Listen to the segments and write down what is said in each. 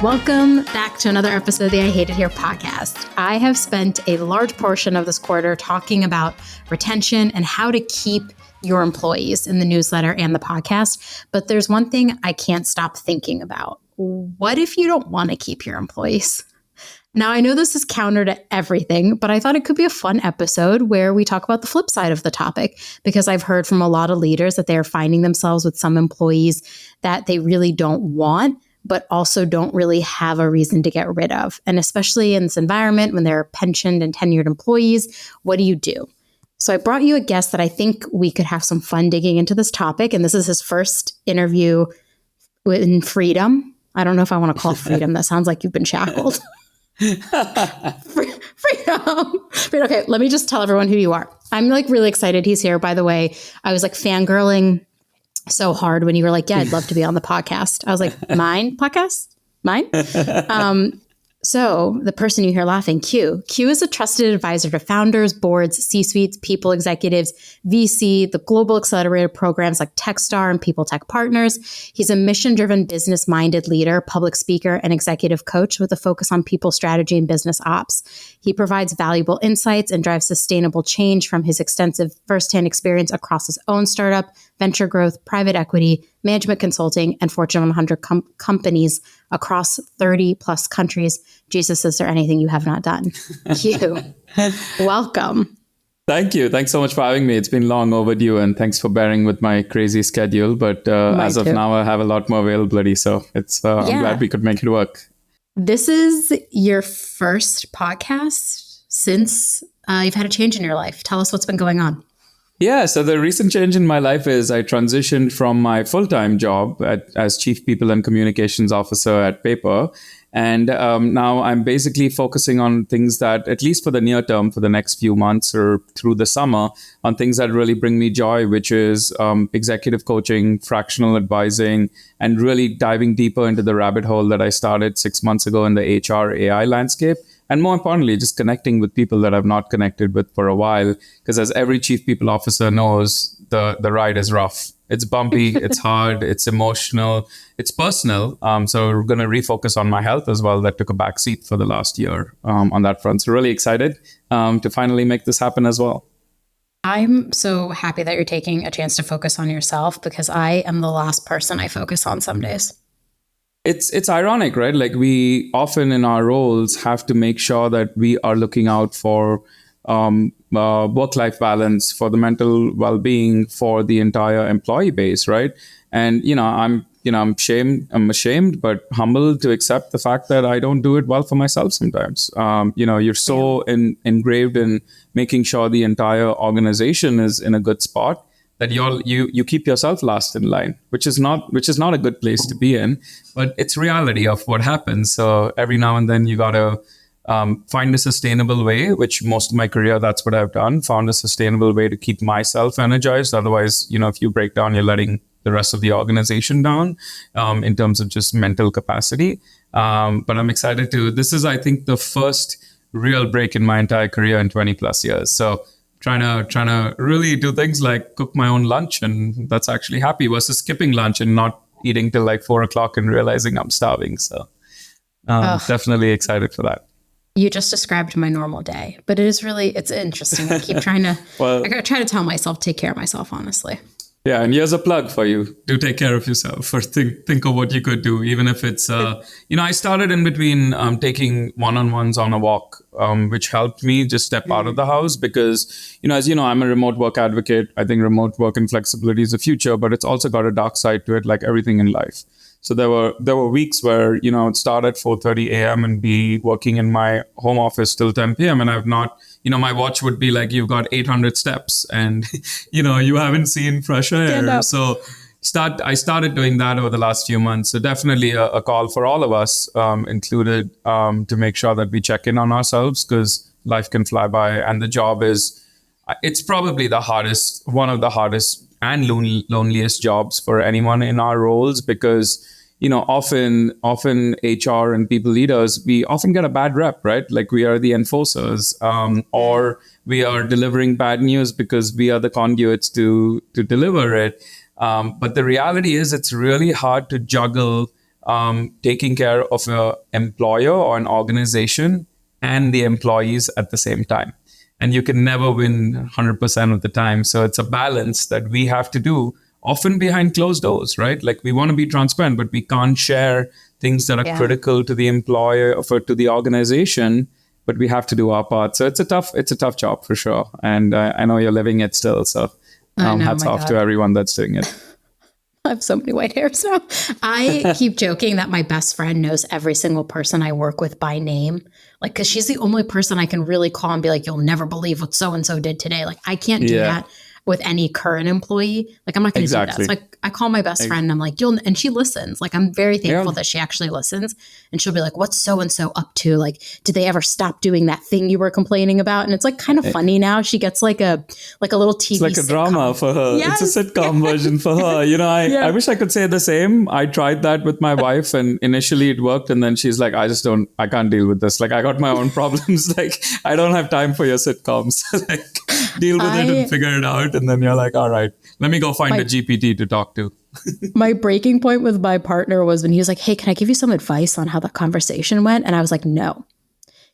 Welcome back to another episode of the I Hate It Here podcast. I have spent a large portion of this quarter talking about retention and how to keep your employees in the newsletter and the podcast. But there's one thing I can't stop thinking about. What if you don't want to keep your employees? Now, I know this is counter to everything, but I thought it could be a fun episode where we talk about the flip side of the topic, because I've heard from a lot of leaders that they're finding themselves with some employees that they really don't want, but also don't really have a reason to get rid of. And especially in this environment, when they're pensioned and tenured employees, what do you do? So I brought you a guest that I think we could have some fun digging into this topic. And this is his first interview in freedom. I don't know if I want to call it freedom. That sounds like you've been shackled. Freedom. But okay, let me just tell everyone who you are. I'm really excited he's here. By the way, I was fangirling so hard when you were like, yeah, I'd love to be on the podcast. I was like, mine podcast? Mine? So the person you hear laughing, Q. Q is a trusted advisor to founders, boards, C-suites, people executives, VC, the global accelerator programs like Techstar and People Tech Partners. He's a mission-driven, business-minded leader, public speaker, and executive coach with a focus on people strategy and business ops. He provides valuable insights and drives sustainable change from his extensive firsthand experience across his own startup, venture growth, private equity, management consulting, and Fortune 100 companies across 30 plus countries. Jesus, is there anything you have not done? Q, welcome. Thank you. Thanks so much for having me. It's been long overdue, and thanks for bearing with my crazy schedule. But as of now, I have a lot more availability. So I'm glad we could make it work. This is your first podcast since you've had a change in your life. Tell us what's been going on. Yeah, so the recent change in my life is I transitioned from my full-time job as Chief People and Communications Officer at Paper. And now I'm basically focusing on things that, at least for the near term, for the next few months or through the summer, on things that really bring me joy, which is executive coaching, fractional advising, and really diving deeper into the rabbit hole that I started 6 months ago in the HR AI landscape. And more importantly, just connecting with people that I've not connected with for a while. Because as every chief people officer knows, the ride is rough. It's bumpy, it's hard, it's emotional, it's personal. So we're going to refocus on my health as well. That took a backseat for the last year on that front. So really excited to finally make this happen as well. I'm so happy that you're taking a chance to focus on yourself, because I am the last person I focus on some days. It's ironic, right? We often in our roles have to make sure that we are looking out for work-life balance, for the mental well-being, for the entire employee base, right? And I'm ashamed, but humbled to accept the fact that I don't do it well for myself sometimes. You're so engraved in making sure the entire organization is in a good spot that you keep yourself last in line, which is not a good place to be in, but it's reality of what happens. So every now and then you gotta find a sustainable way, which most of my career, that's what I've done, found a sustainable way to keep myself energized. Otherwise, if you break down, you're letting the rest of the organization down in terms of just mental capacity. But I'm excited this is, I think, the first real break in my entire career in 20 plus years. So trying to really do things like cook my own lunch, and that's actually happy, versus skipping lunch and not eating till 4:00 and realizing I'm starving. So definitely excited for that. You just described my normal day, but it's interesting. I keep trying to, I try to tell myself, take care of myself, honestly. Yeah, and here's a plug for you. Do take care of yourself, or think of what you could do, even if it's, I started in between taking one-on-ones on a walk, which helped me just step out of the house because, as you know, I'm a remote work advocate. I think remote work and flexibility is the future, but it's also got a dark side to it, like everything in life. So there were weeks where, I'd start at 4:30 a.m. and be working in my home office till 10 p.m. and I've not, my watch would be like, you've got 800 steps and, you haven't seen fresh air. So I started doing that over the last few months. So definitely a call for all of us included to make sure that we check in on ourselves, because life can fly by, and the job it's probably one of the hardest and loneliest jobs for anyone in our roles, because often HR and people leaders, we often get a bad rep, right? Like we are the enforcers, or we are delivering bad news because we are the conduits to deliver it. But the reality is it's really hard to juggle taking care of an employer or an organization and the employees at the same time. And you can never win 100% of the time. So it's a balance that we have to do, often behind closed doors, right? Like we want to be transparent, but we can't share things that are critical to the employer or to the organization. But we have to do our part. So it's a tough job for sure. And I know you're living it still. So hats off to everyone that's doing it. I have so many white hairs now. I keep joking that my best friend knows every single person I work with by name. Like, because she's the only person I can really call and be like, you'll never believe what so-and-so did today. Like, I can't do that with any current employee. Like, I'm not going to do that. So I call my best friend and I'm like, and she listens. Like, I'm very thankful that she actually listens. And she'll be like, what's so-and-so up to? Like, did they ever stop doing that thing you were complaining about? And it's like kind of funny now. She gets like a little TV It's like a sitcom. Drama for her. Yes. It's a sitcom version for her. You know, I wish I could say the same. I tried that with my wife and initially it worked. And then she's like, I can't deal with this. Like, I got my own problems. Like, I don't have time for your sitcoms. Like, deal with it and figure it out. And then you're like, all right, let me go find a GPT to talk to. My breaking point with my partner was when he was like, hey, can I give you some advice on how the conversation went? And I was like, no,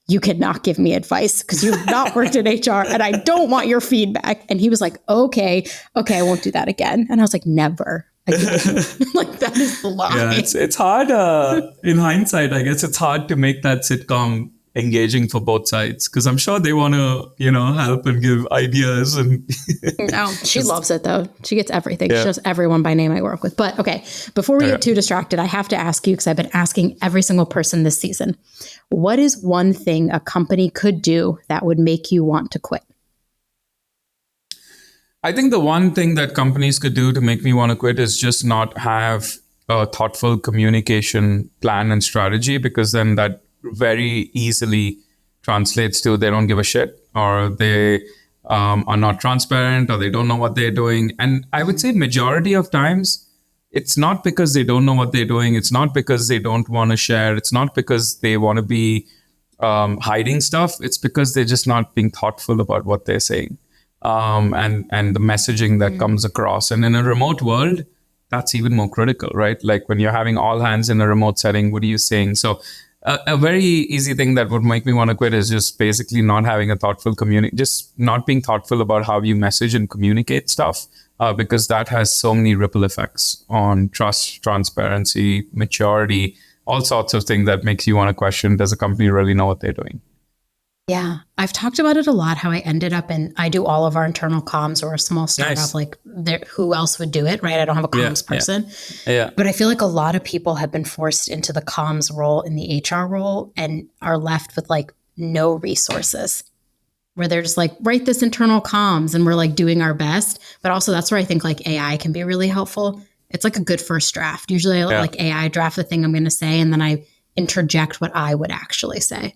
you cannot give me advice because you've not worked in HR and I don't want your feedback. And he was like, okay, I won't do that again. And I was like, never again. Like, that is the lie. Yeah, it's hard. In hindsight, I guess it's hard to make that sitcom engaging for both sides because I'm sure they want to, help and give ideas. And no, she loves it though. She gets everything. She knows everyone by name I work with. But okay, before we get too distracted, I have to ask you, because I've been asking every single person this season, what is one thing a company could do that would make you want to quit? I think the one thing that companies could do to make me want to quit is just not have a thoughtful communication plan and strategy, because then that very easily translates to they don't give a shit, or they are not transparent, or they don't know what they're doing. And I would say majority of times, it's not because they don't know what they're doing. It's not because they don't want to share. It's not because they want to be hiding stuff. It's because they're just not being thoughtful about what they're saying and the messaging that comes across. And in a remote world, that's even more critical, right? Like when you're having all hands in a remote setting, what are you saying? So a very easy thing that would make me want to quit is just basically not having a thoughtful just not being thoughtful about how you message and communicate stuff, because that has so many ripple effects on trust, transparency, maturity, all sorts of things that makes you want to question, does a company really know what they're doing? Yeah, I've talked about it a lot, how I ended up I do all of our internal comms. Or a small startup. Nice. Like, who else would do it, right? I don't have a comms person. Yeah. But I feel like a lot of people have been forced into the comms role in the HR role and are left with like no resources, where they're just like, write this internal comms and we're like doing our best. But also that's where I think like AI can be really helpful. It's like a good first draft. Usually I like AI draft the thing I'm going to say, and then I interject what I would actually say.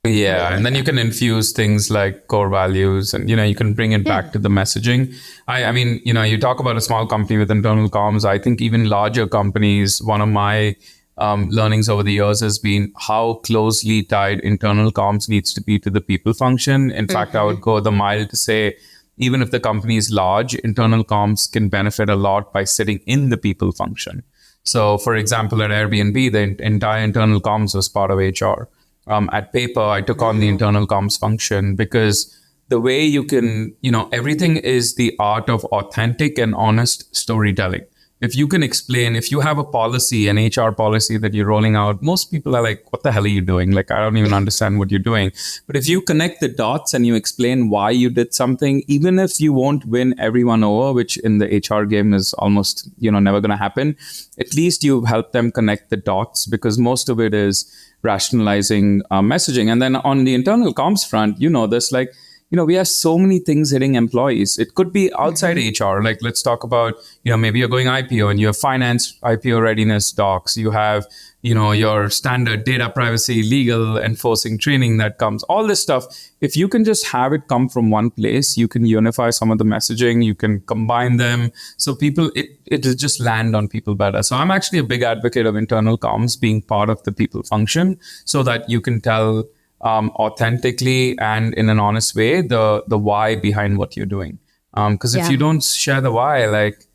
Yeah, and then you can infuse things like core values, and you can bring it back to the messaging. I mean, you talk about a small company with internal comms. I think even larger companies, one of my learnings over the years has been how closely tied internal comms needs to be to the people function. In fact, I would go the mile to say, even if the company is large, internal comms can benefit a lot by sitting in the people function. So, for example, at Airbnb, the entire internal comms was part of HR. At Paper, I took on the internal comms function because the way you can, everything is the art of authentic and honest storytelling. If you can explain, if you have a policy, an HR policy that you're rolling out, most people are like, what the hell are you doing? Like, I don't even understand what you're doing. But if you connect the dots and you explain why you did something, even if you won't win everyone over, which in the HR game is almost, never going to happen, at least you've helped them connect the dots, because most of it is rationalizing messaging. And then on the internal comms front, this, like, we have so many things hitting employees. It could be outside HR. Like, let's talk about, maybe you're going IPO and you have finance IPO readiness docs. You have, your standard data privacy, legal enforcing training that comes, all this stuff. If you can just have it come from one place, you can unify some of the messaging, you can combine them. So people, it will just land on people better. So I'm actually a big advocate of internal comms being part of the people function, so that you can tell authentically and in an honest way the why behind what you're doing. Because if you don't share the why, like,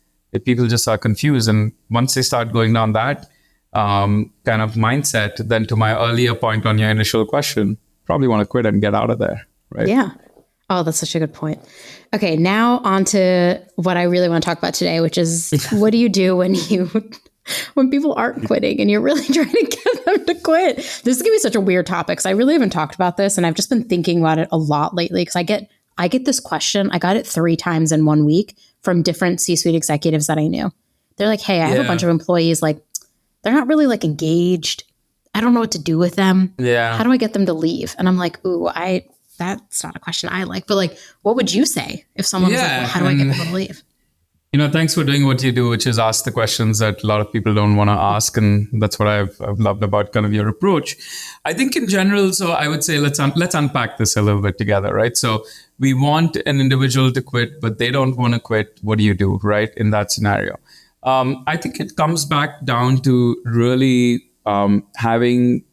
people just are confused, and once they start going down that, kind of mindset, then to my earlier point on your initial question, probably want to quit and get out of there, right? Yeah. Oh, that's such a good point. Okay, now on to what I really want to talk about today, which is what do you do when people aren't quitting and you're really trying to get them to quit? This is gonna be such a weird topic because I really haven't talked about this, and I've just been thinking about it a lot lately because I get this question. I got it 3 times in 1 week from different C-suite executives that I knew. They're like, "Hey, I have a bunch of employees, like they're not really like engaged. I don't know what to do with them. Yeah. How do I get them to leave?" And I'm like, "Ooh, that's not a question I like." But like, what would you say if someone was like, well, how do I get people to leave? Thanks for doing what you do, which is ask the questions that a lot of people don't want to ask. And that's what I've loved about kind of your approach. I think in general, so I would say let's unpack this a little bit together, right? So we want an individual to quit, but they don't want to quit. What do you do, right, in that scenario? I think it comes back down to really having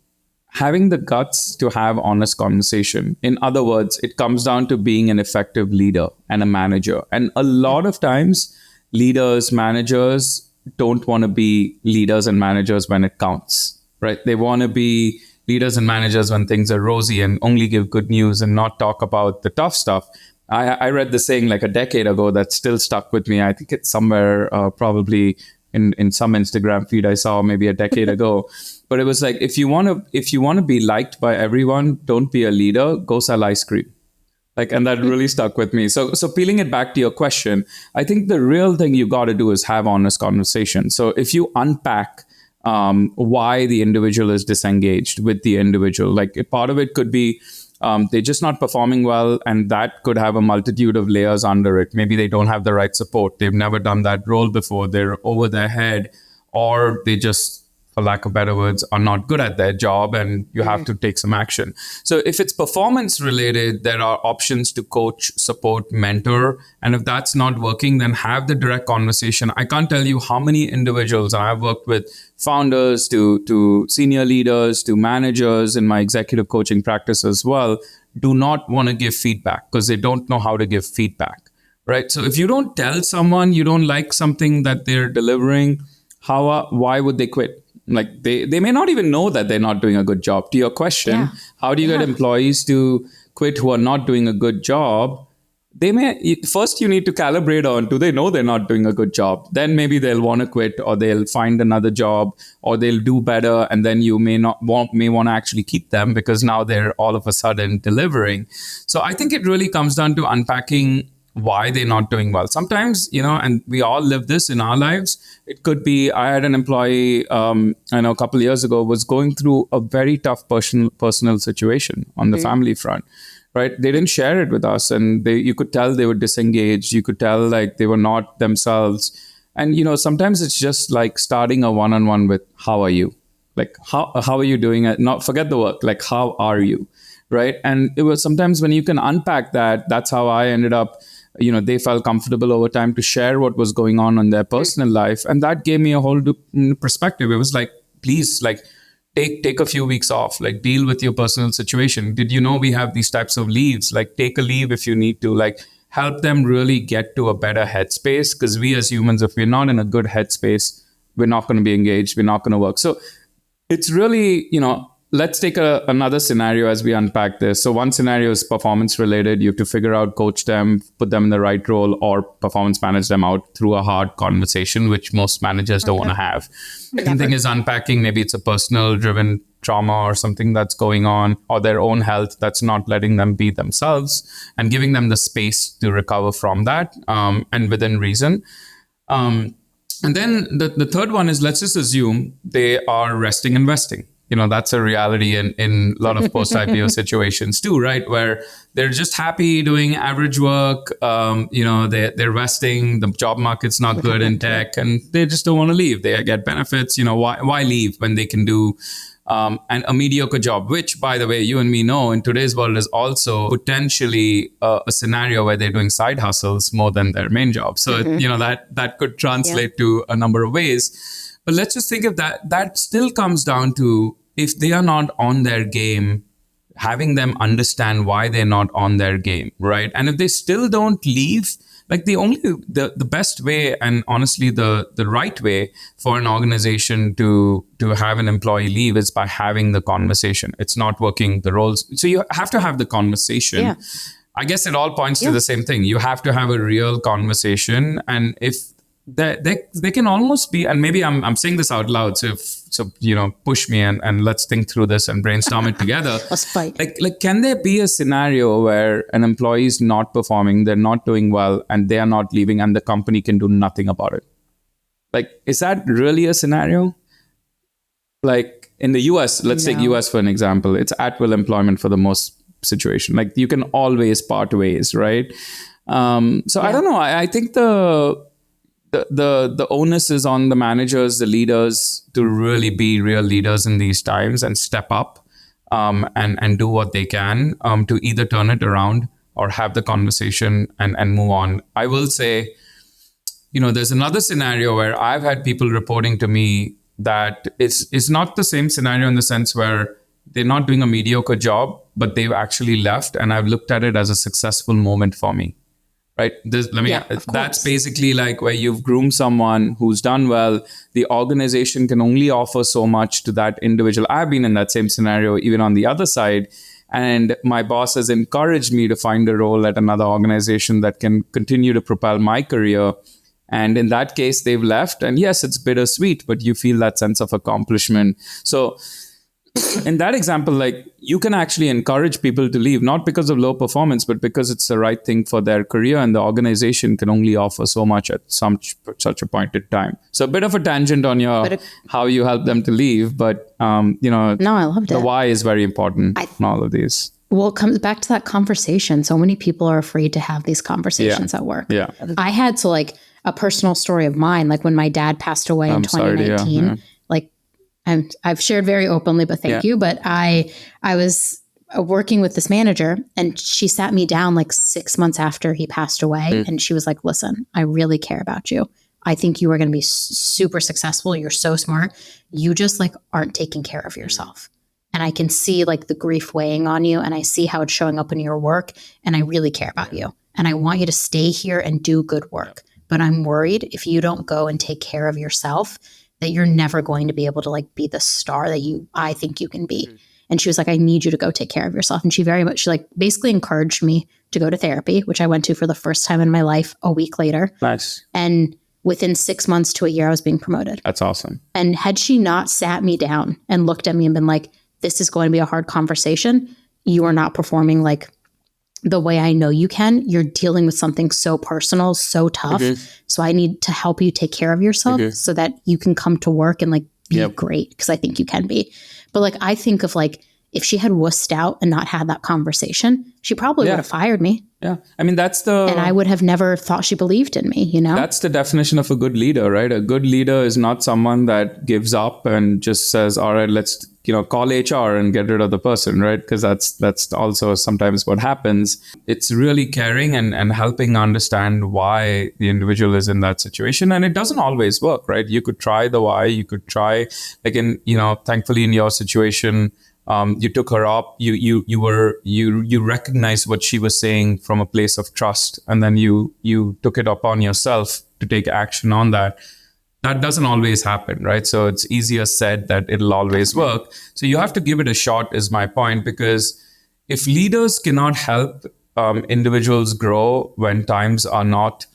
the guts to have honest conversation. In other words, it comes down to being an effective leader and a manager. And a lot of times, leaders, managers don't want to be leaders and managers when it counts, right? They want to be leaders and managers when things are rosy and only give good news and not talk about the tough stuff. I read the saying like a decade ago that still stuck with me. I think it's somewhere probably in some Instagram feed I saw maybe a decade ago. But it was like, if you want to be liked by everyone, don't be a leader, go sell ice cream. Like, and that really stuck with me. So peeling it back to your question, I think the real thing you got to do is have honest conversation. So if you unpack why the individual is disengaged with the individual, like a part of it could be they're just not performing well, and that could have a multitude of layers under it. Maybe they don't have the right support. They've never done that role before. They're over their head, or they just, for lack of better words, are not good at their job, and you have to take some action. So if it's performance related, there are options to coach, support, mentor. And if that's not working, then have the direct conversation. I can't tell you how many individuals, and I've worked with founders to senior leaders to managers in my executive coaching practice as well, do not want to give feedback because they don't know how to give feedback, right? So if you don't tell someone you don't like something that they're delivering, why would they quit? Like they may not even know that they're not doing a good job. To your question, how do you get employees to quit who are not doing a good job? First you need to calibrate on, do they know they're not doing a good job? Then maybe they'll want to quit, or they'll find another job, or they'll do better, and then you may want to actually keep them because now they're all of a sudden delivering. So I think it really comes down to unpacking why they're not doing well. Sometimes, and we all live this in our lives. It could be, I had an employee, I know a couple of years ago, was going through a very tough personal situation on the family front, right? They didn't share it with us, and you could tell they were disengaged. You could tell like they were not themselves. And, sometimes it's just like starting a one-on-one with, how are you? Like, how are you doing it? Not forget the work, like, how are you? Right. And it was sometimes when you can unpack that, that's how I ended up, they felt comfortable over time to share what was going on in their personal life. And that gave me a whole perspective. It was like, please, like, take a few weeks off, like deal with your personal situation. Did you know we have these types of leaves? Like, take a leave if you need to, like, help them really get to a better headspace. Because we as humans, if we're not in a good headspace, we're not going to be engaged. We're not going to work. So it's really, let's take another scenario as we unpack this. So one scenario is performance related. You have to figure out, coach them, put them in the right role, or performance manage them out through a hard conversation, which most managers don't want to have. Second thing is unpacking. Maybe it's a personal driven trauma or something that's going on, or their own health that's not letting them be themselves, and giving them the space to recover from that, and within reason. And then the third one is, let's just assume they are resting and vesting. That's a reality in a lot of post-IPO situations too, right? Where they're just happy doing average work. They're resting. The job market's not good in tech, and they just don't want to leave. They get benefits. Why leave when they can do a mediocre job? Which, by the way, you and me know in today's world is also potentially a scenario where they're doing side hustles more than their main job. So that could translate to a number of ways. But let's just think of that. That still comes down to, if they are not on their game, having them understand why they're not on their game, right? And if they still don't leave, like the best way, and honestly the right way for an organization to have an employee leave is by having the conversation. It's not working the roles. So you have to have the conversation. Yeah. I guess it all points to the same thing. You have to have a real conversation, and if they can almost be, and maybe I'm saying this out loud, so push me and let's think through this and brainstorm it together. Let's fight. Like can there be a scenario where an employee is not performing, they're not doing well, and they are not leaving, and the company can do nothing about it? Like, is that really a scenario? Like in the US, let's take US for an example. It's at will employment for the most situation. Like you can always part ways, right? So I don't know. I think the onus is on the managers, the leaders, to really be real leaders in these times and step up and do what they can to either turn it around or have the conversation and move on. I will say, there's another scenario where I've had people reporting to me that it's not the same scenario in the sense where they're not doing a mediocre job, but they've actually left, and I've looked at it as a successful moment for me. Right. That's basically like where you've groomed someone who's done well. The organization can only offer so much to that individual. I've been in that same scenario, even on the other side. And my boss has encouraged me to find a role at another organization that can continue to propel my career. And in that case, they've left. And yes, it's bittersweet, but you feel that sense of accomplishment. So in that example, like you can actually encourage people to leave, not because of low performance, but because it's the right thing for their career, and the organization can only offer so much at such a point in time. So a bit of a tangent on how you help them to leave, but no, I loved the it. why is very important in all of these. Well, it comes back to that conversation. So many people are afraid to have these conversations at work. Yeah. I had to, like, a personal story of mine, like when my dad passed away in 2019, like I've shared very openly, but thank you. But I was working with this manager, and she sat me down like 6 months after he passed away. And she was like, listen, I really care about you. I think you are going to be super successful. You're so smart. You just like aren't taking care of yourself. And I can see like the grief weighing on you, and I see how it's showing up in your work, and I really care about you. And I want you to stay here and do good work. But I'm worried if you don't go and take care of yourself, that you're never going to be able to like be the star that I think you can be. And she was like, I need you to go take care of yourself. And she like basically encouraged me to go to therapy, which I went to for the first time in my life a week later. Nice. And within 6 months to a year, I was being promoted. That's awesome. And had she not sat me down and looked at me and been like, this is going to be a hard conversation. You are not performing like the way I know you can. You're dealing with something so personal, so tough. So I need to help you take care of yourself so that you can come to work and like be great, because I think you can be. But like, I think of like, if she had wussed out and not had that conversation, she probably would have fired me. Yeah. I mean, and I would have never thought she believed in me, That's the definition of a good leader, right? A good leader is not someone that gives up and just says, all right, let's, call HR and get rid of the person, right? Because that's also sometimes what happens. It's really caring and helping understand why the individual is in that situation. And it doesn't always work, right? You could try the why, you could try, like thankfully in your situation, you took her up. You recognized what she was saying from a place of trust, and then you took it upon yourself to take action on that. That doesn't always happen, right? So it's easier said that it'll always work. So you have to give it a shot, is my point, because if leaders cannot help individuals grow when times are not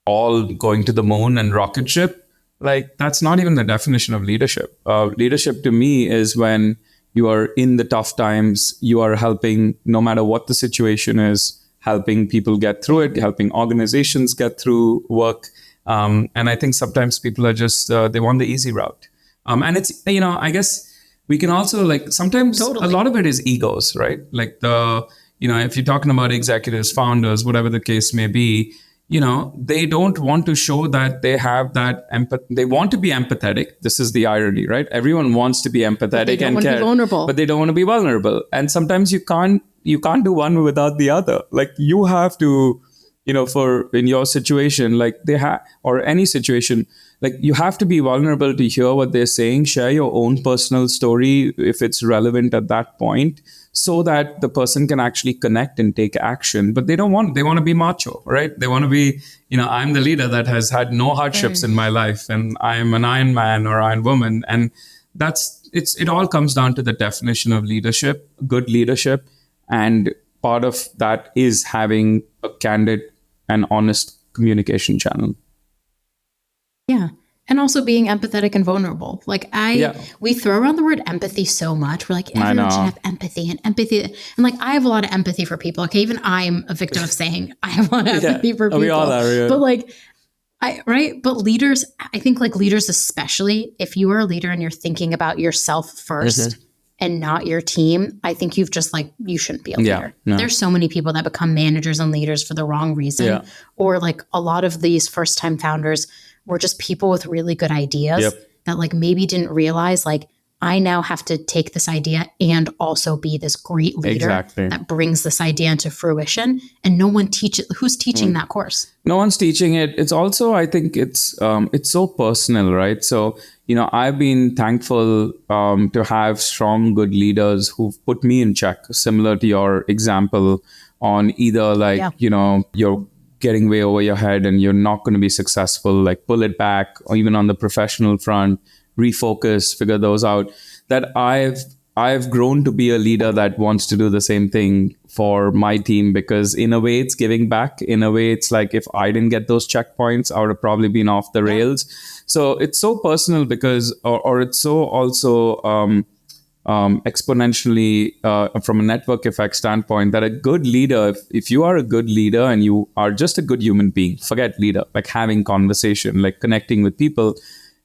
all going to the moon and rocket ship, like that's not even the definition of leadership. Leadership to me is when you are in the tough times, you are helping, no matter what the situation is, helping people get through it, helping organizations get through work. And I think sometimes people are just, they want the easy route. And it's, I guess we can also like, sometimes a lot of it is egos, right? Like if you're talking about executives, founders, whatever the case may be, they don't want to show that they have that empathy. They want to be empathetic. This is the irony, right? Everyone wants to be empathetic and care, but they don't want to be vulnerable. And sometimes you can't do one without the other. Like you have to, in your situation, like or any situation, like you have to be vulnerable to hear what they're saying, share your own personal story if it's relevant at that point, so that the person can actually connect and take action. But they want to be macho, right? They want to be, I'm the leader that has had no hardships in my life, and I'm an Iron Man or Iron Woman. And it all comes down to the definition of leadership, good leadership. And part of that is having a candid and honest communication channel. Yeah. And also being empathetic and vulnerable. Like we throw around the word empathy so much. We're like, everyone should have empathy and empathy. And like, I have a lot of empathy for people. Okay. Even I'm a victim of saying I have a lot of empathy for people. We all are, yeah. But like, but leaders, I think like leaders, especially if you are a leader and you're thinking about yourself first and not your team, I think you shouldn't be a leader. No. There's so many people that become managers and leaders for the wrong reason. Or like a lot of these first-time founders were just people with really good ideas that like maybe didn't realize like, I now have to take this idea and also be this great leader that brings this idea into fruition. And no one teaches. Who's teaching that course? No one's teaching it. It's also, I think it's so personal, right? So, I've been thankful to have strong, good leaders who've put me in check, similar to your example on either like, you're getting way over your head and you're not going to be successful, like pull it back, or even on the professional front, refocus, figure those out. That I've grown to be a leader that wants to do the same thing for my team, because in a way it's giving back. In a way it's like, if I didn't get those checkpoints, I would have probably been off the rails. So it's so personal because, or it's so also exponentially from a network effect standpoint, that a good leader, if you are a good leader and you are just a good human being, forget leader, like having conversation, like connecting with people,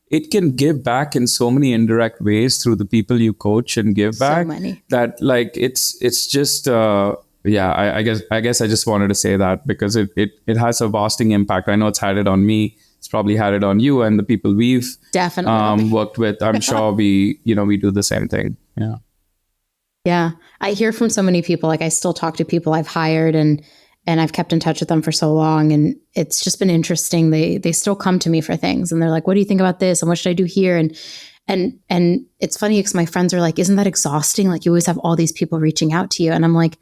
it can give back in so many indirect ways through the people you coach and give back. So many. That like it's just I guess I just wanted to say that because it has a lasting impact. I know it's had it on me. It's probably had it on you and the people we've definitely worked with. I'm sure we do the same thing. Yeah. Yeah. I hear from so many people. Like I still talk to people I've hired and I've kept in touch with them for so long. And it's just been interesting. They still come to me for things and they're like, what do you think about this? And what should I do here? And it's funny because my friends are like, isn't that exhausting? Like you always have all these people reaching out to you. And I'm like,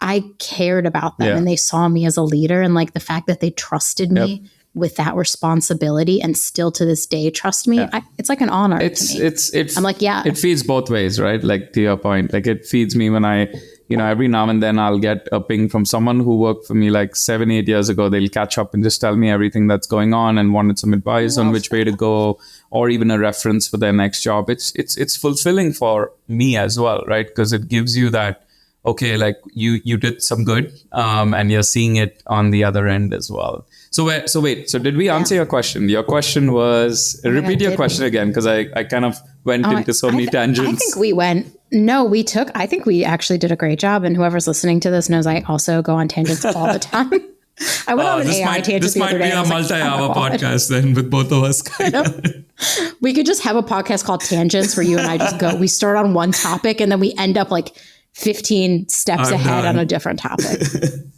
I cared about them and they saw me as a leader. And like the fact that they trusted me with that responsibility and still to this day trust me, it's like an honor to me. I'm like, it feeds both ways, right? Like to your point, like it feeds me when I, every now and then I'll get a ping from someone who worked for me like 7-8 years ago. They'll catch up and just tell me everything that's going on and wanted some advice on which way to go, or even a reference for their next job. It's fulfilling for me as well, right? Because it gives you that, okay, like you did some good, and you're seeing it on the other end as well. So wait, so did we answer your question? Your question was, repeat your question again, because I kind of went into so many tangents. I think I think we actually did a great job. And whoever's listening to this knows I also go on tangents all the time. I went on an AI tangent the other day. This might be a multi-hour podcast then with both of us. We could just have a podcast called Tangents where you and I just go, we start on one topic and then we end up like 15 steps ahead on a different topic.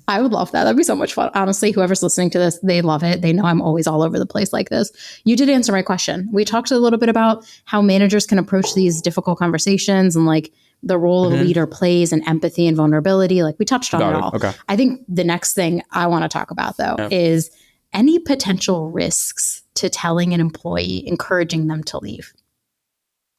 I would love that. That'd be so much fun. Honestly, whoever's listening to this, they love it. They know I'm always all over the place like this. You did answer my question. We talked a little bit about how managers can approach these difficult conversations and like the role a leader plays in empathy and vulnerability. Like we touched on it all. Okay. I think the next thing I want to talk about though is any potential risks to telling an employee, encouraging them to leave.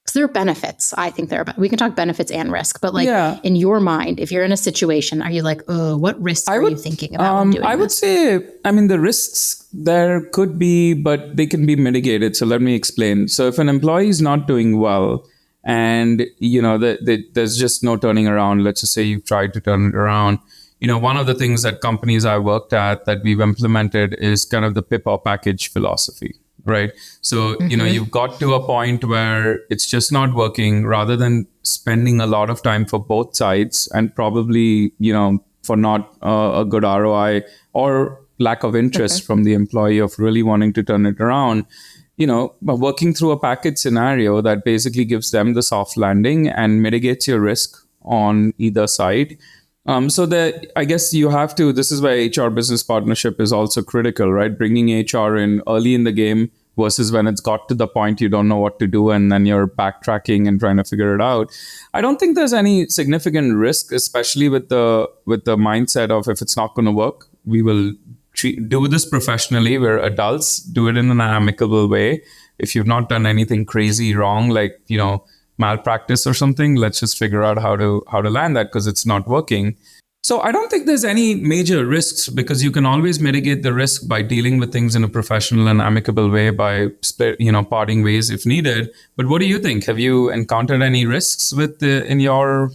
Because there are benefits. I think we can talk benefits and risk, but like in your mind, if you're in a situation, are you like, oh, what risks are you thinking about when doing I would say, I mean, the risks there could be, but they can be mitigated. So let me explain. So if an employee is not doing well and, there's just no turning around, let's just say you've tried to turn it around. One of the things that companies I worked at that we've implemented is kind of the PIP or package philosophy. Right. So, you've got to a point where it's just not working, rather than spending a lot of time for both sides and probably, for not a good ROI or lack of interest from the employee of really wanting to turn it around, but working through a package scenario that basically gives them the soft landing and mitigates your risk on either side. So that I guess you have to, this is why HR business partnership is also critical, right? Bringing HR in early in the game versus when it's got to the point you don't know what to do and then you're backtracking and trying to figure it out. I don't think there's any significant risk, especially with the mindset of if it's not going to work, we will do this professionally. We're adults, do it in an amicable way. If you've not done anything crazy wrong, like, malpractice or something, let's just figure out how to land that because it's not working. So I don't think there's any major risks because you can always mitigate the risk by dealing with things in a professional and amicable way by parting ways if needed. But what do you think? Have you encountered any risks with in your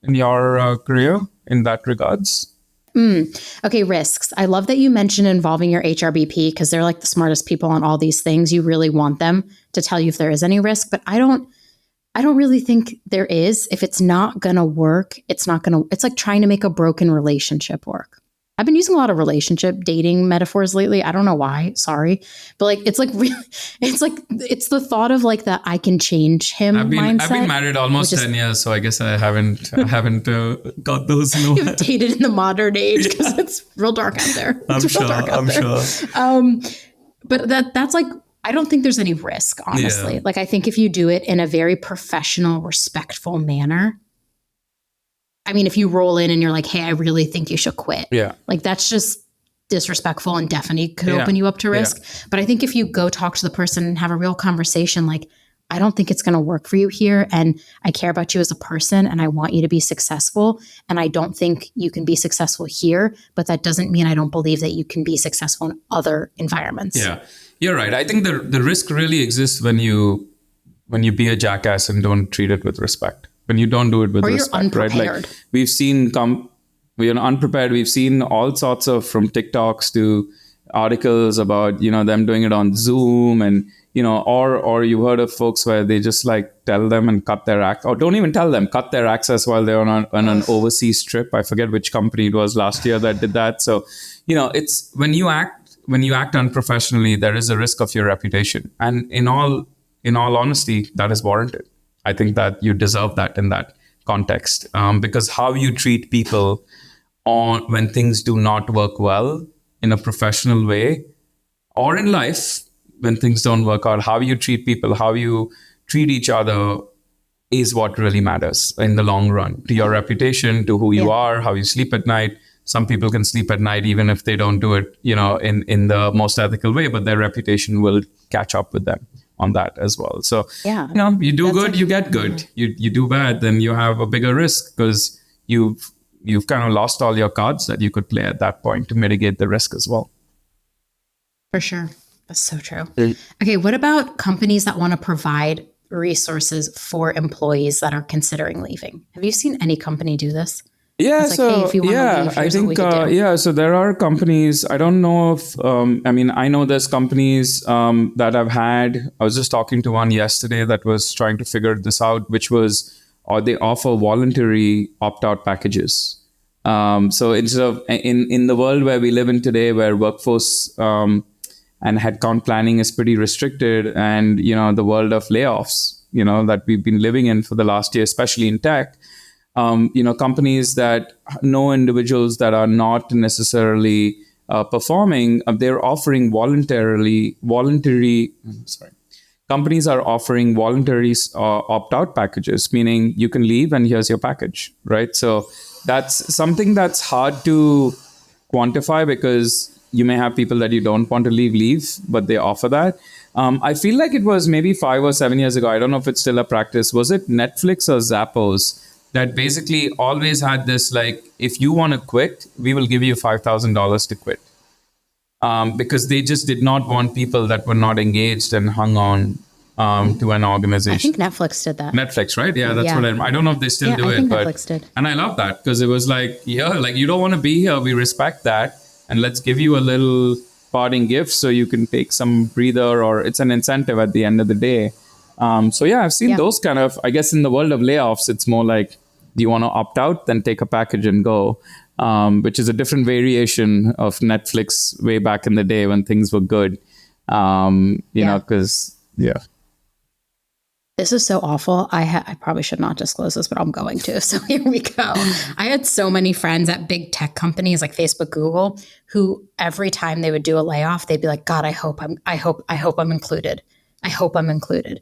career in that regards? Okay, risks. I love that you mentioned involving your HRBP because they're like the smartest people on all these things. You really want them to tell you if there is any risk, but I don't really think there is. If it's not going to work, it's like trying to make a broken relationship work. I've been using a lot of relationship dating metaphors lately. I don't know why, sorry. But like, it's the thought of like that I can change him mindset. I've been married almost 10 years, so I guess I haven't got those. You've dated in the modern age because it's real dark out there. I'm sure. But that's like, I don't think there's any risk, honestly. Yeah. Like, I think if you do it in a very professional, respectful manner, I mean, if you roll in and you're like, hey, I really think you should quit. Yeah. Like, that's just disrespectful and definitely could open you up to risk. Yeah. But I think if you go talk to the person and have a real conversation, like, I don't think it's going to work for you here. And I care about you as a person and I want you to be successful. And I don't think you can be successful here, but that doesn't mean I don't believe that you can be successful in other environments. Yeah, you're right. I think the risk really exists when you be a jackass and don't treat it with respect. When you don't do it with respect, unprepared. Right? Like we've seen we're unprepared. We've seen all sorts of, from TikToks to articles about, them doing it on Zoom and, or you heard of folks where they just like tell them and cut their access, or don't even tell them, cut their access while they're on an overseas trip. I forget which company it was last year that did that. So, it's when you act unprofessionally, there is a risk of your reputation. And in all honesty, that is warranted. I think that you deserve that in that context, because how you treat people when things do not work well in a professional way, or in life when things don't work out, how you treat people, how you treat each other is what really matters in the long run to your reputation, to who you are, how you sleep at night. Some people can sleep at night even if they don't do it, in the most ethical way, but their reputation will catch up with them on that as well. So, you do good, you get good. You do bad, then you have a bigger risk because you've kind of lost all your cards that you could play at that point to mitigate the risk as well. For sure. That's so true. Okay, what about companies that want to provide resources for employees that are considering leaving? Have you seen any company do this? Yeah, like, hey, if you want to leave, I think, so there are companies, I don't know if, I know there's companies that I've had, I was just talking to one yesterday that was trying to figure this out, which was, or they offer voluntary opt-out packages. So instead of, in the world where we live in today, where workforce and headcount planning is pretty restricted, and, the world of layoffs, that we've been living in for the last year, especially in tech, companies that know individuals that are not necessarily performing, they're offering companies are offering voluntary opt-out packages, meaning you can leave and here's your package, right? So that's something that's hard to quantify because you may have people that you don't want to leave, but they offer that. I feel like it was maybe 5 or 7 years ago. I don't know if it's still a practice. Was it Netflix or Zappos that basically always had this, like, if you want to quit, we will give you $5,000 to quit. Because they just did not want people that were not engaged and hung on to an organization. I think Netflix did that. Netflix, right? Yeah, that's what I don't know if they still do I it. think but Netflix did. And I love that because it was like, you don't want to be here. We respect that. And let's give you a little parting gift so you can take some breather, or it's an incentive at the end of the day. I've seen those kind of, I guess in the world of layoffs, it's more like, do you want to opt out? Then take a package and go, which is a different variation of Netflix way back in the day when things were good. Because, The This is so awful. I probably should not disclose this, but I'm going to. So here we go. I had so many friends at big tech companies like Facebook, Google, who every time they would do a layoff, they'd be like, God, I hope I'm included. I hope I'm included.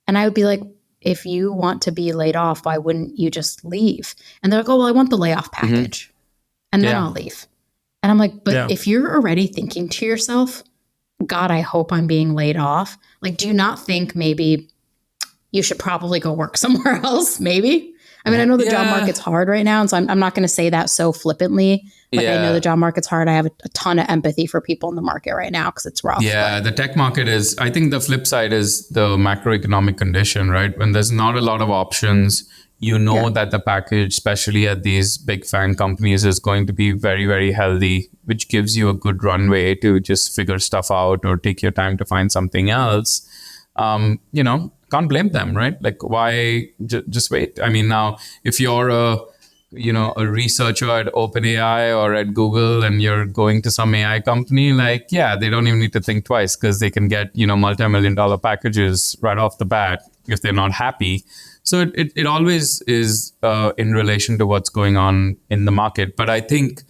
And I would be like, if you want to be laid off, why wouldn't you just leave? And they're like, oh, well, I want the layoff package. And then I'll leave. And I'm like, but if you're already thinking to yourself, God, I hope I'm being laid off. Like, do you not think maybe you should probably go work somewhere else? Maybe. I mean, I know the job market's hard right now. And so I'm not going to say that so flippantly. Like, I know the job market's hard. I have a ton of empathy for people in the market right now because it's rough. Yeah, the tech market is, I think the flip side is the macroeconomic condition, right? When there's not a lot of options, you know that the package, especially at these big FAANG companies, is going to be very, very healthy, which gives you a good runway to just figure stuff out or take your time to find something else. Can't blame them, right? Like, why just wait? I mean, now if you're a researcher at OpenAI or at Google and you're going to some AI company, like, they don't even need to think twice because they can get, multi-million-dollar packages right off the bat if they're not happy. So it always is in relation to what's going on in the market. But I think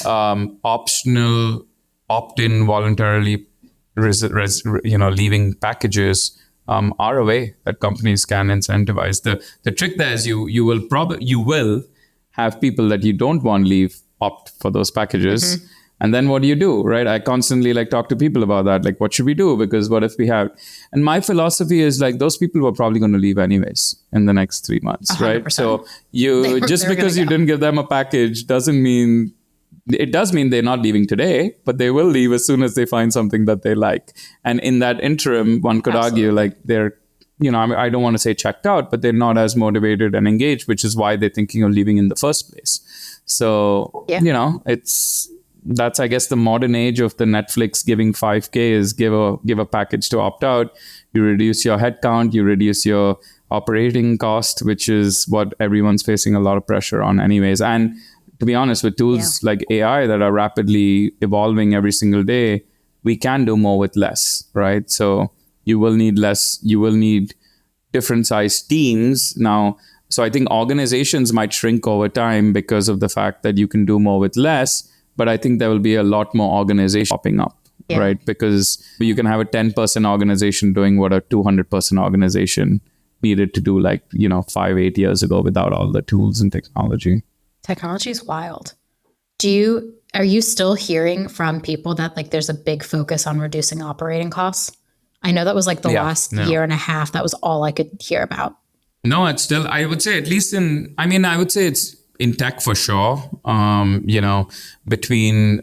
optional, opt-in, voluntarily, leaving packages are a way that companies can incentivize. The trick there is you will have people that you don't want to leave opt for those packages. Mm-hmm. And then what do you do, right? I constantly talk to people about that. Like, what should we do? Because what if we have... And my philosophy is those people were probably going to leave anyways in the next 3 months, 100%. Right? So just because you didn't give them a package doesn't mean... It does mean they're not leaving today, but they will leave as soon as they find something that they like. And in that interim, one could argue they're, I don't want to say checked out, but they're not as motivated and engaged, which is why they're thinking of leaving in the first place. So, that's, I guess, the modern age of the Netflix giving 5K is give a package to opt out. You reduce your headcount, you reduce your operating cost, which is what everyone's facing a lot of pressure on anyways. And to be honest, with tools like AI that are rapidly evolving every single day, we can do more with less, right? So you will need less, you will need different sized teams. Now, so I think organizations might shrink over time because of the fact that you can do more with less, but I think there will be a lot more organizations popping up, right? Because you can have a 10-person organization doing what a 200-person organization needed to do 5-8 years ago without all the tools and technology. Technology is wild. Are you still hearing from people that there's a big focus on reducing operating costs? I know that was last year and a half. That was all I could hear about. No, it's still, I would say, at least I would say it's in tech for sure. Between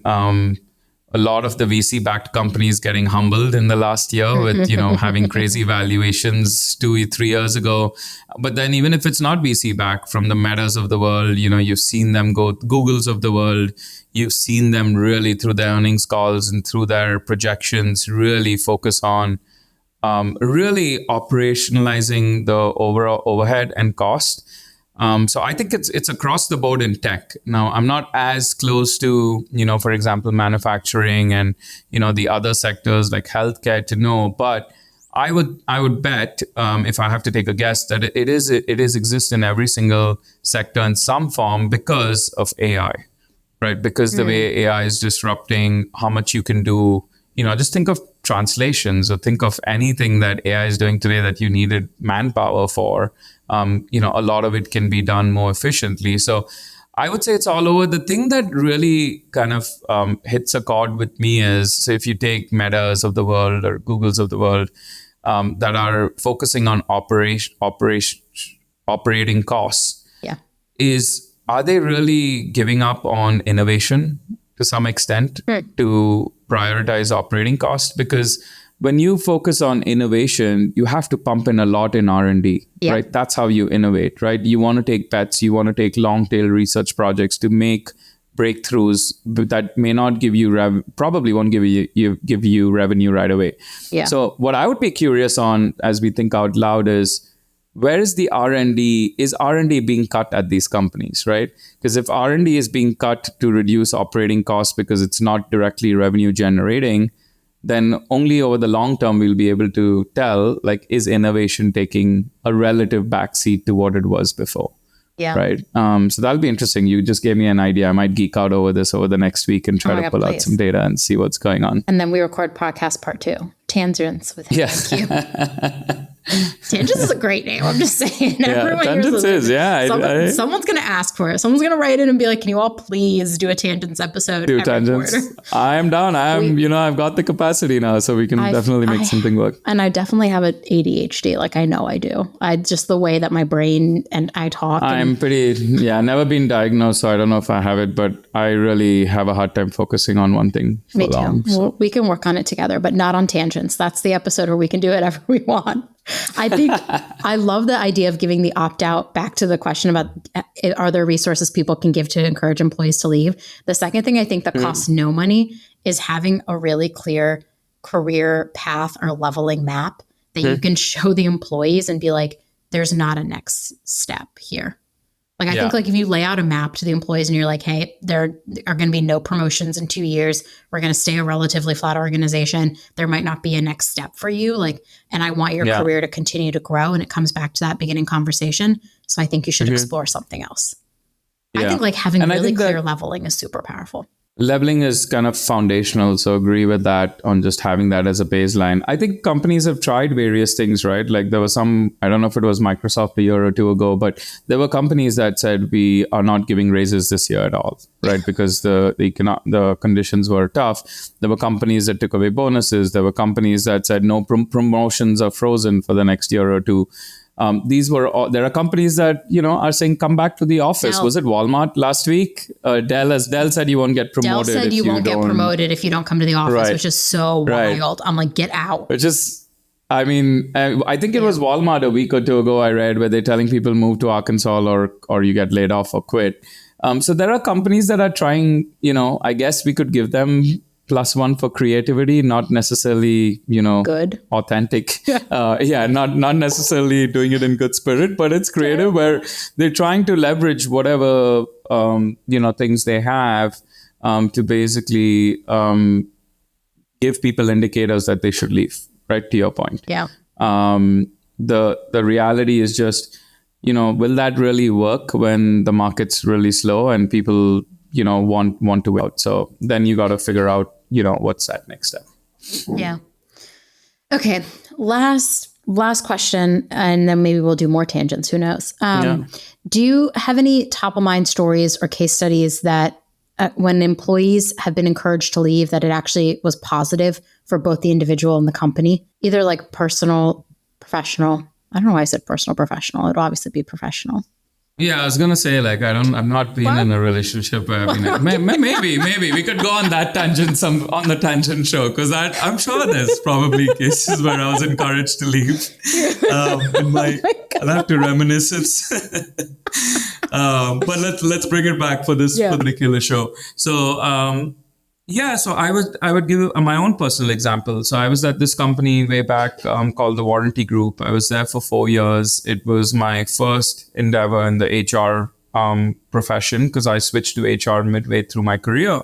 a lot of the VC-backed companies getting humbled in the last year with, having crazy valuations 2-3 years ago. But then even if it's not VC-backed, from the Metas of the world, you've seen them go, Googles of the world, you've seen them really through their earnings calls and through their projections really focus on really operationalizing the overall overhead and cost. So I think it's across the board in tech. Now, I'm not as close to, for example, manufacturing and, the other sectors like healthcare to know, but I would bet, if I have to take a guess, that it is exists in every single sector in some form because of AI, right? Because the way AI is disrupting how much you can do, just think of translations or think of anything that AI is doing today that you needed manpower for. A lot of it can be done more efficiently. So I would say it's all over. The thing that really kind of hits a chord with me is, so if you take Metas of the world or Googles of the world that are focusing on operating costs, are they really giving up on innovation to some extent to prioritize operating costs? Because when you focus on innovation, you have to pump in a lot in R&D, right? That's how you innovate, right? You want to take bets, you want to take long tail research projects to make breakthroughs that may not give you, probably won't give you revenue right away. Yeah. So what I would be curious on as we think out loud is, where is the R&D? Is R&D being cut at these companies, right? Because if R&D is being cut to reduce operating costs because it's not directly revenue generating, then only over the long term we'll be able to tell, like, is innovation taking a relative backseat to what it was before? Yeah. Right. So that'll be interesting. You just gave me an idea. I might geek out over this over the next week and try to pull out some data and see what's going on. And then we record podcast part 2, Tangents with Hebba and Q. Tangents is a great name. I'm just saying. Yeah, Tangents is. Yeah. Someone's going to ask for it. Someone's going to write it and be like, can you all please do a Tangents episode? Do Tangents. I am down. I've got the capacity now, so we can definitely make something work. And I definitely have an ADHD. Like, I know I do. Just the way that my brain and I talk. I'm never been diagnosed, so I don't know if I have it, but I really have a hard time focusing on one thing for long. Me too. Well, we can work on it together, but not on Tangents. That's the episode where we can do whatever we want. I think I love the idea of giving the opt-out. Back to the question about, are there resources people can give to encourage employees to leave? The second thing I think that costs no money is having a really clear career path or leveling map that you can show the employees and be like, there's not a next step here. Like, I think, like, if you lay out a map to the employees and you're like, hey, there are going to be no promotions in 2 years. We're going to stay a relatively flat organization. There might not be a next step for you. Like, and I want your career to continue to grow. And it comes back to that beginning conversation. So I think you should explore something else. I think, like, having really clear leveling is super powerful. Leveling is kind of foundational, so agree with that on just having that as a baseline. I think companies have tried various things, right? Like, there was some, I don't know if it was Microsoft a year or two ago, but there were companies that said we are not giving raises this year at all, right? Because the conditions were tough. There were companies that took away bonuses. There were companies that said no promotions are frozen for the next year or two. There are companies that, are saying, come back to the office. Dell. Was it Walmart last week? Dell said you won't get promoted. Dell said you won't get promoted if you don't come to the office, which is so wild. I'm like, get out. Which is, I think it was Walmart a week or two ago I read where they're telling people move to Arkansas or you get laid off or quit. So there are companies that are trying, I guess we could give them +1 for creativity, not necessarily, good, authentic. Not necessarily doing it in good spirit, but it's creative where they're trying to leverage whatever, things they have to basically give people indicators that they should leave, right? To your point. Yeah. The reality is just, will that really work when the market's really slow and people, want to out? So then you got to figure out, what's that next step? Yeah. Okay. Last question, and then maybe we'll do more tangents. Who knows? Do you have any top of mind stories or case studies that when employees have been encouraged to leave, that it actually was positive for both the individual and the company, either like personal, professional? I don't know why I said personal, professional. It'll obviously be professional. Yeah, I was gonna say, like, I'm not been in a relationship where maybe we could go on that tangent on the tangent show, because I'm sure there's probably cases where I was encouraged to leave. I'll have to reminisce. But let's bring it back for this particular show. So so I would give my own personal example. So I was at this company way back called the Warranty Group. I was there for 4 years. It was my first endeavor in the HR profession, because I switched to HR midway through my career.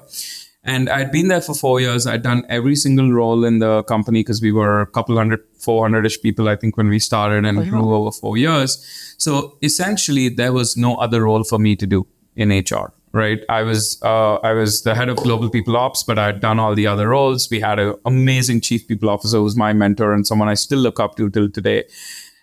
And I'd been there for 4 years. I'd done every single role in the company, because we were a couple 400-ish people, I think, when we started, and grew over 4 years. So essentially, there was no other role for me to do in HR. Right. I was the head of global people ops, but I had done all the other roles. We had an amazing chief people officer who was my mentor and someone I still look up to till today.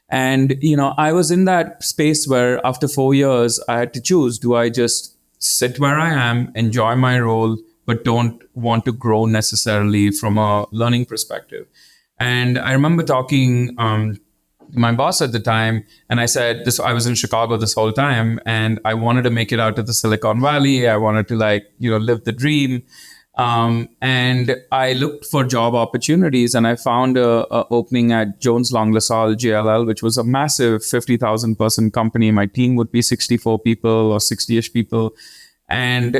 And, I was in that space where after 4 years, I had to choose. Do I just sit where I am, enjoy my role, but don't want to grow necessarily from a learning perspective? And I remember talking my boss at the time, and I said I was in Chicago this whole time, and I wanted to make it out to the Silicon Valley. I wanted to live the dream. And I looked for job opportunities, and I found a opening at Jones Long LaSalle JLL, which was a massive 50,000 person company. My team would be 64 people or 60-ish people. And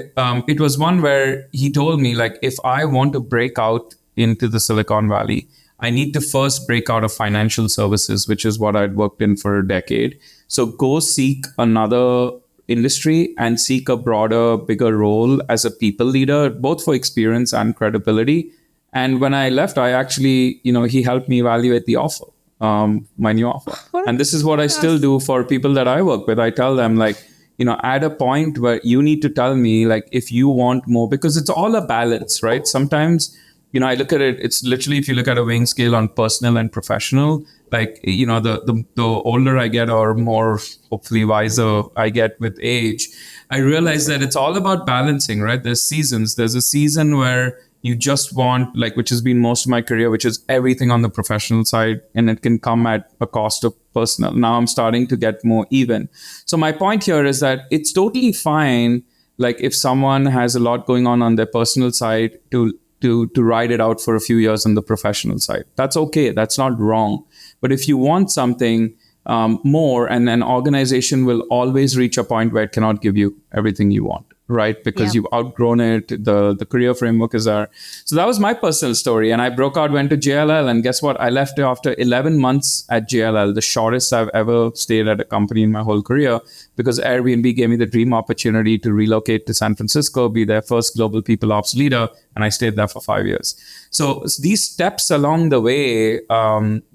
it was one where he told me, like, if I want to break out into the Silicon Valley, I need to first break out of financial services, which is what I'd worked in for a decade. So go seek another industry and seek a broader, bigger role as a people leader, both for experience and credibility. And when I left, I actually, he helped me evaluate the offer, my new offer. And this is what I still do for people that I work with. I tell them, like, at a point where you need to tell me, like, if you want more, because it's all a balance, right? Sometimes, I look at it, it's literally, if you look at a weighing scale on personal and professional, like, the older I get, or more hopefully wiser I get with age, I realize that it's all about balancing, right? There's seasons. There's a season where you just want, like, which has been most of my career, which is everything on the professional side, and it can come at a cost of personal. Now I'm starting to get more even. So my point here is that it's totally fine, like, if someone has a lot going on their personal side, to ride it out for a few years on the professional side. That's okay. That's not wrong. But if you want something more, and an organization will always reach a point where it cannot give you everything you want, right? Because you've outgrown it. The career framework is there. So that was my personal story. And I broke out, went to JLL, and guess what? I left after 11 months at JLL, the shortest I've ever stayed at a company in my whole career, because Airbnb gave me the dream opportunity to relocate to San Francisco, be their first global people ops leader. And I stayed there for 5 years. So these steps along the way,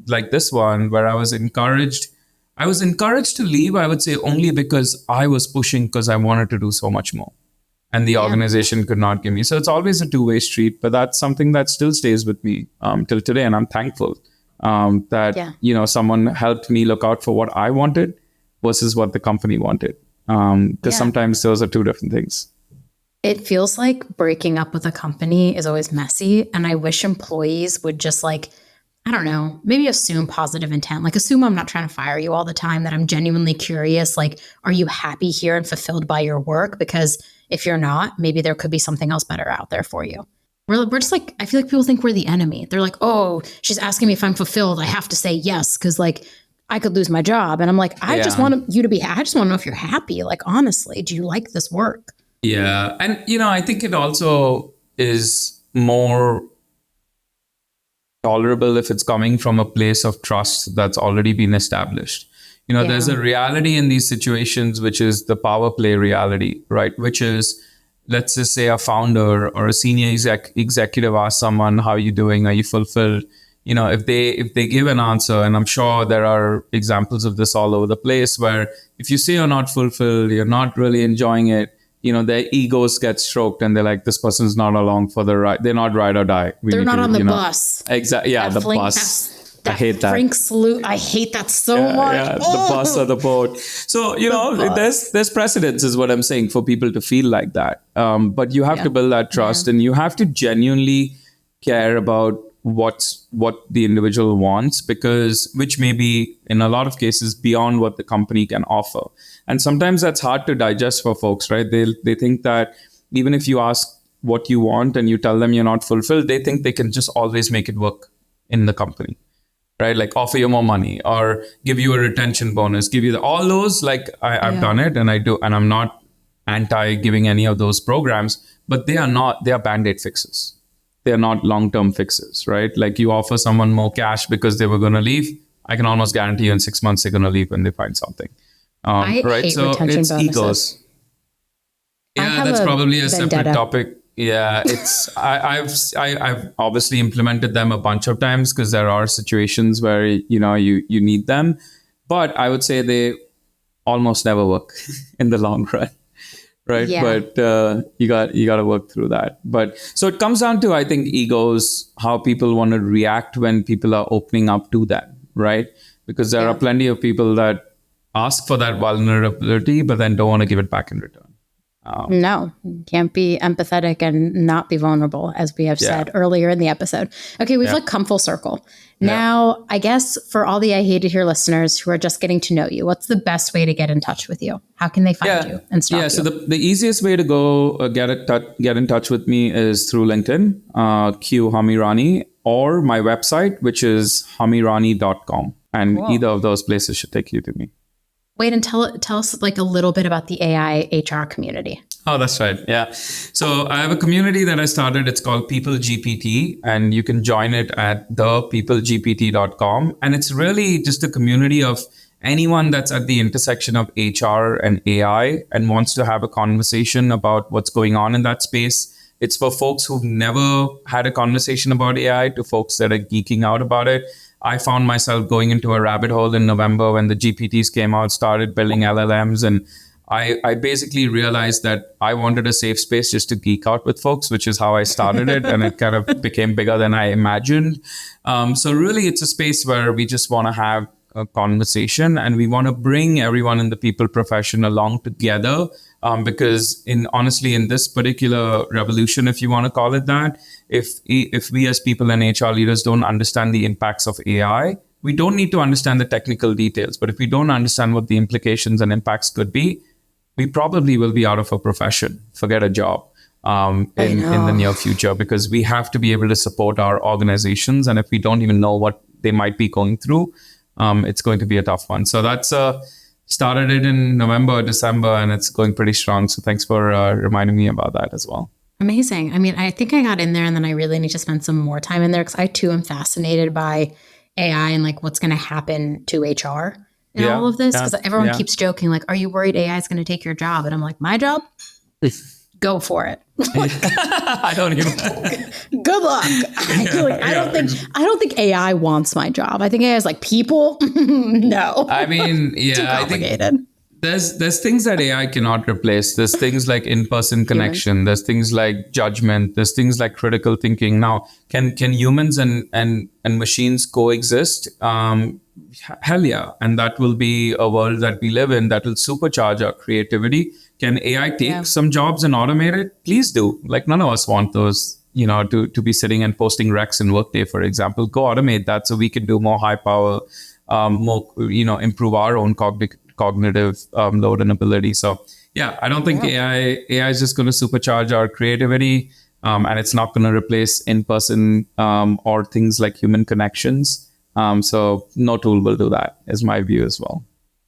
like this one, where I was encouraged to leave, I would say, only because I was pushing, because I wanted to do so much more. And the organization could not give me. So it's always a two-way street, but that's something that still stays with me till today. And I'm thankful that, someone helped me look out for what I wanted versus what the company wanted. Because sometimes those are two different things. It feels like breaking up with a company is always messy. And I wish employees would just, like, I don't know, maybe assume positive intent. Like, assume I'm not trying to fire you all the time, that I'm genuinely curious. Like, are you happy here and fulfilled by your work? Because if you're not, maybe there could be something else better out there for you. We're just like, I feel like people think we're the enemy. They're like, oh, she's asking me if I'm fulfilled. I have to say yes, because, like, I could lose my job. And I'm like, I just want you to be, I just want to know if you're happy. Like, honestly, do you like this work? Yeah. And, I think it also is more tolerable if it's coming from a place of trust that's already been established. There's a reality in these situations, which is the power play reality, right? Which is, let's just say a founder or a senior executive asks someone, how are you doing? Are you fulfilled? If they give an answer, and I'm sure there are examples of this all over the place, where if you say you're not fulfilled, you're not really enjoying it, their egos get stroked, and they're like, this person's not along for the ride. They're not ride or die. They're not on the bus. Exactly. Yeah, the bus. I hate that. Frank salute. I hate that so much. Yeah, the bus or the boat. So, there's precedence, is what I'm saying, for people to feel like that. But you have to build that trust, and you have to genuinely care about what the individual wants, which may be, in a lot of cases, beyond what the company can offer. And sometimes that's hard to digest for folks, right? They think that even if you ask what you want and you tell them you're not fulfilled, they think they can just always make it work in the company, right? Like, offer you more money, or give you a retention bonus, give you all those. Like, I've done it, and I do, and I'm not anti giving any of those programs, but they are Band-Aid fixes. They're not long-term fixes, right? Like, you offer someone more cash because they were going to leave. I can almost guarantee you in 6 months they're going to leave when they find something. I hate so retention it's bonuses. Egos. Yeah, that's probably a separate topic. Yeah, it's I've obviously implemented them a bunch of times, because there are situations where you need them, but I would say they almost never work in the long run. Right. Yeah. But you got to work through that. But so it comes down to, I think, egos, how people want to react when people are opening up to that. Right. Because there are plenty of people that ask for that vulnerability, but then don't want to give it back in return. No, you can't be empathetic and not be vulnerable, as we have said earlier in the episode. Okay, we've like come full circle. Now, I guess for all the I Hate It Here listeners who are just getting to know you, what's the best way to get in touch with you? How can they find you and stalk you? So the easiest way to go get in touch with me is through LinkedIn, Q Hamirani, or my website, which is hamirani.com. And either of those places should take you to me. Wait, and tell us like a little bit about the AI HR community. Oh, that's right. Yeah. So I have a community that I started. It's called People GPT, and you can join it at thepeoplegpt.com. And it's really just a community of anyone that's at the intersection of HR and AI and wants to have a conversation about what's going on in that space, It's for folks who've never had a conversation about AI to folks that are geeking out about it. I found myself going into a rabbit hole in November when the GPTs came out, started building LLMs, and I basically realized that I wanted a safe space just to geek out with folks, which is how I started it. And it kind of became bigger than I imagined. So really, it's a space where we just want to have a conversation, and we want to bring everyone in the people profession along together. Because honestly, in this particular revolution, if you want to call it that, if we as people and HR leaders don't understand the impacts of AI, we don't need to understand the technical details. But if we don't understand what the implications and impacts could be, we probably will be out of a profession, forget a job in the near future, because we have to be able to support our organizations. And if we don't even know what they might be going through, it's going to be a tough one. So that's started it in November, December, and it's going pretty strong. So thanks for reminding me about that as well. Amazing. I mean, I think I got in there and then I really need to spend some more time in there because I too am fascinated by AI and like what's going to happen to HR in all of this. Because everyone keeps joking, like, are you worried AI is going to take your job? And I'm like, my job? Go for it. I don't even. Good luck. I don't think AI wants my job. I think AI is like people. No. I mean, Too complicated. I think there's things that AI cannot replace. There's things like in-person connection. There's things like judgment. There's things like critical thinking. Now, can humans and machines coexist? Hell yeah. And that will be a world that we live in that will supercharge our creativity. Can AI take some jobs and automate it? Please do. Like, none of us want those, to be sitting and posting recs in Workday, for example. Go automate that so we can do more high power, more, improve our own cognitive load and ability. So yeah, I don't think AI is just going to supercharge our creativity, and it's not going to replace in-person or things like human connections. So no tool will do that, is my view as well.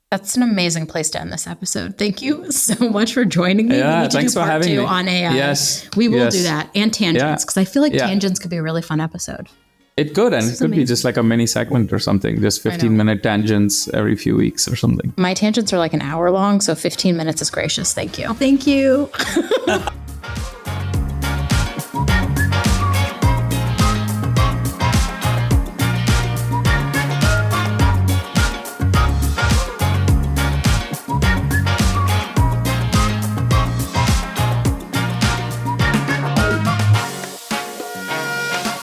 That's an amazing place to end this episode. Thank you so much for joining me. Yeah, we need to thanks do for part having 2 me. on AI. Yes. We will do that. And tangents, because I feel like Yeah. tangents could be a really fun episode. It could, and it could be just like a mini segment or something, just 15-minute tangents every few weeks or something. My tangents are like an hour long, so 15 minutes is gracious. Thank you. Thank you.